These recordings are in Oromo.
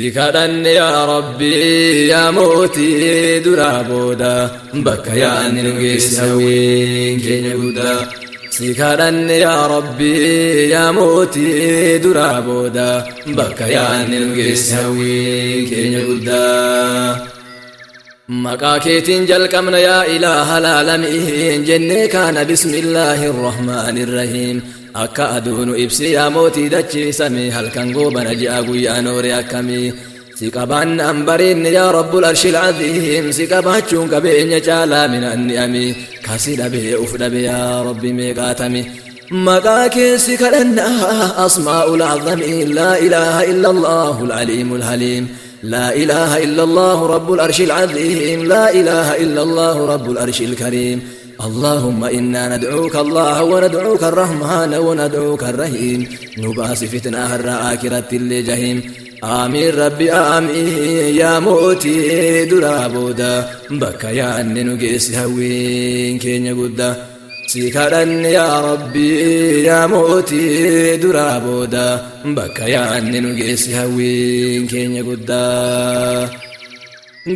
سيكادن يا ربي يا موتي درابودا بكيان نجيس هوين كينيودا سيكادن يا ربي يا موتي درابودا بكيان نجيس هوين كينيودا مكاكيتين جلكمنا يا إله العالمين جنة كان بسم الله الرحمن الرحيم akka aduunu ibsi yaa mootii dachii samii halkan goobana ji'a guyyaa noore akkamii si qabaan ambariin yaa rabbul arshil aziim si qabaachuun qabeenya caalaa minaan ni'amii kasi dhabee uf dhabe yaa rabbi meeqaatami maqaa keessi kadhannaa asmaa'ul azamii laa ilaaha illa allaahul aliimul haliim لا إله إلا الله رب العرش العظيم لا إله إلا الله رب العرش الكريم اللهم إنا ندعوك الله وندعوك الرحمن وندعوك الرحيم نباس فتنة الرآكرة اللي جهيم آمين ربي آمين يا موتي درابودا بكا يا أني نقيس هوين كين يقودا سيكارن يا ربي يا موتي درابودا بكا يا أني نقيس هوين كين يقودا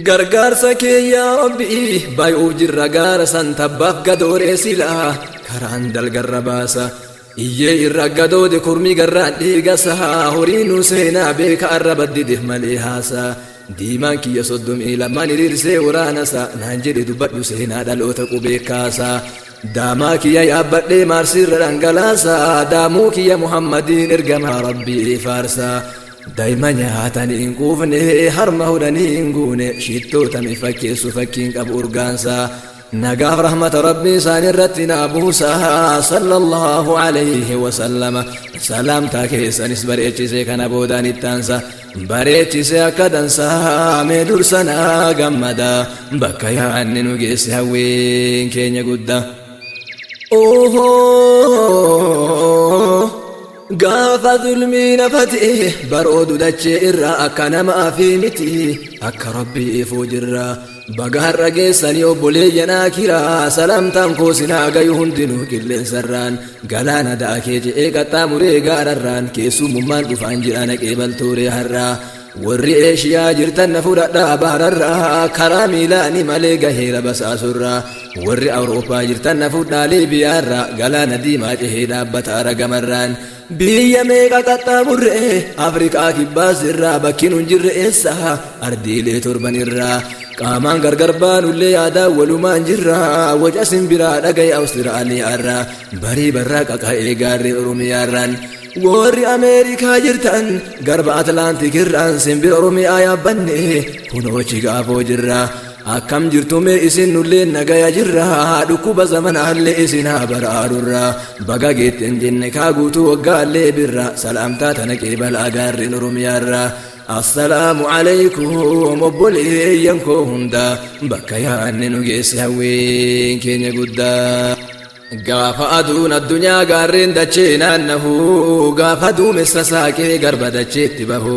gargaarsa kee yaa rabbi baay'uu jirra gaara san tabbaaf gadooree silaa karaan dalgarra baasa iyyee irra gadoode kurmii garraan dhiigasaa horiinuu seenaa beeka arraba didif malee haasaa diimaan kiyya soddomii lamaan hiriirsee waraanasa naan jedhe dubbadhu seenaa dhaloota qubee kaasaa daamaa kiyya yaabbadhee maarsiirra dhangalaasaa daamuu kiyya muhammadiin ergamaa rabbii faarsaa daa'ima nyaatanii hin quufne harma hodhanii hin guune shittoota fakkeessu fakkiin qabu urgaansaa nagaaf rahmata rabbii isaan irratti naa buusaa sallallahu alayhi wasallama salaamtaa keessanis bareechisee kana boodaan ittaansa bareechisee akka dansaa mee dursanaa gammadaa bakka yaanni nu geesse hawween keenya guddaa gaafa zulmiina fatee baroodu dachee irraa akka namaa fi miti akka rabbii ifuu jirra baga har'a geessanii obboleeyyanaa kiraa salaamtaan koo sinaa gayu hundinuu qilleensarraan galaana daakee je'ee qaxxaamuree gaararraan keessummummaan dhufaan jira naqee baltooree har'aa warri eeshiyaa jirtan na fudhadhaa baararraa karaa miilaanii malee gaheera basaasurraa warri awurooppaa jirtan na fudhaa liibiyaarraa galaana diimaa cehee dhaabbataa ragamarraan biyya meeqa qaxxaamurree afrikaa kibbaas irraa bakkiin hin jirre eessa ardiilee torban irraa qaamaan gargar baanullee yaadaan walumaan jirra waca simbiraa dhagaye awustiraaliyaarraa barii barraa qaqa'ee gaarree oromiyaarraan warri ameerikaa jirtan garba atlaantik irraan simbira oromiyaa yaabbanne kunoochi gaafoo jirra akkam jirtume isin nullee nagaya jirra dhukkuba zamanaallee isin haa baraarurra baga geetten jenne kaa guutuu waggaallee birra salaamtaa tana qeebalaa gaarreen oromiyaarra assalaamu alaykum obboleeyyan koo hunda bakka yaanne nu geesse hawween keenya guddaa gaafa aduun addunyaa gaarreen dachee naannahu gaafa duumessa saaqee garba dacheetti bahu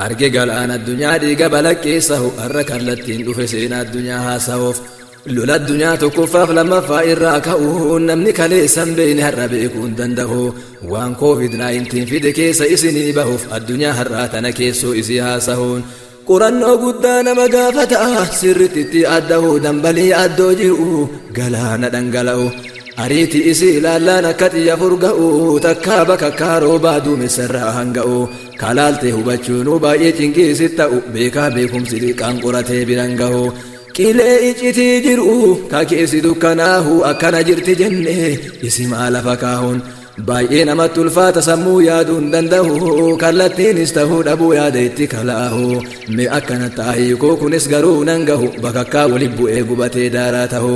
arge galaan addunyaa dhiiga balaqqeessahu har'a kallattiin dhufe seenaa addunyaa haasa'uuf lola addunyaa tokkoffaaf lammaffaa irraa ka'uun namni kaleessan beeyne har'a beekuu hin danda'u waan COVID-19 fide keessa isinii bahuuf addunyaa har'aa tana keessoo isii haasa'uun qorannoo guddaa nama gaafata sirritti adda'uu dambalii addoo jiru galaana dhangala'u ariiti isii ilaallaan akka xiyya furga'u takkaa bakka kaaroo baadumessarraa hanga'u kalaalte hubachuunuu baay'ee cinqiisit ta'u beekaa beekumsi liqaan qoratee biran ga'u qilee iccitii jiru kakeessi dukkanaahu akkana jirti jenne isimaa lafa kaahuun baay'ee namatti ulfaata sammuu yaaduu hin danda'u kallattiinis ta'uu dhabuu yaada itti kalaahu mee akkana taa'ii kunis garuu nan gahu bakakkaa waliin bu'ee gubatee daaraa ta'u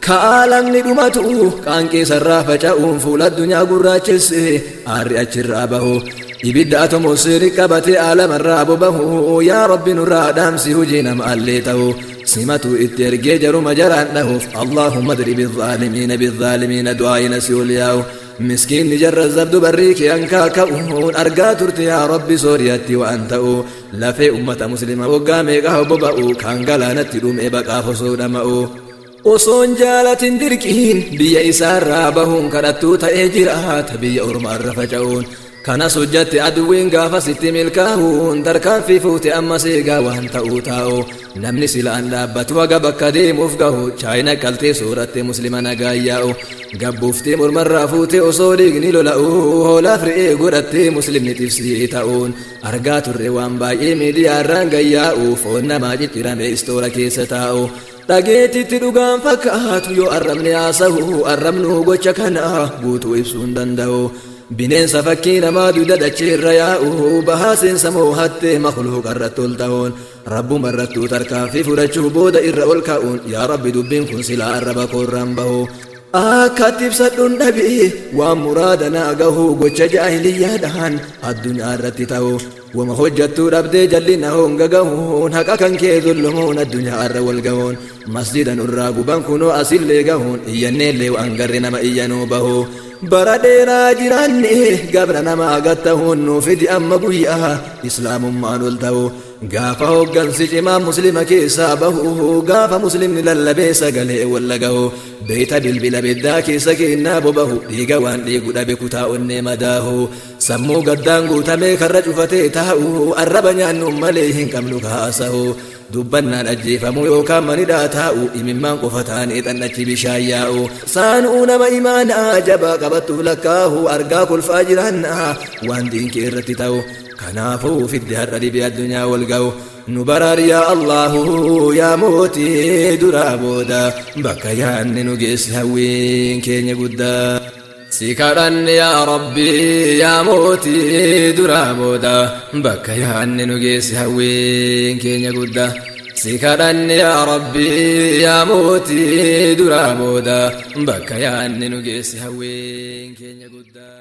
kaalamni dhumatu qaanqee sarraa faca'uun fuula addunyaa gurraachesse aarri achirraa bahu ibidda atomoosfeerii qabatee aalamarraa bobahu yaa rabbi nurraa dhaamsi hujii namaallee ta'u simatu itti ergee jaruma jaraan dhahuuf allaahumma dribi zaalimiina bizzaalimiina du'aayina si ol yaa'u miskiinni jarra zabdu barrii kee hankaa ka'uun argaa turte yaa rabbi sooriyatti waan ta'u lafee ummata muslima waggaa meeqaa boba'u kan galaanatti dhumee baqaaf osoo dhama'u osoon jaalatin dirqiin biyya isaarraa bahuun kadhattuu ta'ee jiraata biyya ormaarra faca'uun kana sujjatti aduwwiin gaafa sitti milkaa'uun tarkaanfii fuute amma seegaa waan ta'uu taa'u namni silaan dhaabbatu haga bakka deemuuf gahu chaayina qaltee sooratte muslima nagaayyaa'u gabbuuftee mormarraa fuute osoo dhiigni lola'u hoolaaf re'ee godhattee muslimni tifsii ta'uun argaa turre waan baay'ee miidiyaarraan gayyaa'u foon namaa ciccirame istoora keessa taa'u dhageetitti dhugaan fakkaatu yoo arrabni haasa'u arrabnu gocha kana guutuu ibsuu hin danda'u bineensa fakkii namaa duyda dacheerra yaa'u bahaa seensa moohattee makluuqa irratti ol ta'uun rabbuma irrattuu tarkaanfii fudhachuu booda irra ol ka'uun yaa rabbi dubbiin kun silaa arraba koorraan bahu akkatti ibsadhuun dhabii waan muraada naa gahu gocha jaahiliyyaadhaan addunyaa irratti ta'u wama hojjattuu dhabdee jallina honga gahuun haqa kan kee zullumuun addunyaa irra wal gahuun masjida nurraa guban kunoo asillee gahuun iyyanneellee waan garre nama iyyanuu bahu bara dheeraa jiraanne gabra namaa gattahuun nuufidi amma guyyaa islaamummaan ol ta'u gaafa hoggansi cimaa muslima keessaa bahu gaafa muslimni lallabee sagalee walla gahu beeyta bilbila beddaa keessa keennaa bobahu dhiiga waan dhiigu dhabe kutaa onnee madaahu sammuu gaddaan guutamee karra cufatee taa'u arraba nyaannuun malee hin qabnu kaasahu dubbannaan ajjeefamu yookaan manidhaa taa'u imimmaan qofa taanee xannachi bishaan yaa'u saanuu nama imaanaa jabaa qabattuuf lakkaahu argaa kolfaa jiraannaa waan diinkee irratti ta'u kanaafuu fidde har'a dhibee addunyaa wal ga'u nu baraar yaa Allahu yaa mootii duraa booda bakka yaanne nu geesse hawwiin keenya guddaa si kadhanne yaa Rabbi yaa mootii duraa booda bakka yaanne nu geesse hawwiin keenya guddaa si kadhanne yaa Rabbi yaa mootii duraa booda bakka yaanne nu geesse hawwiin keenya guddaa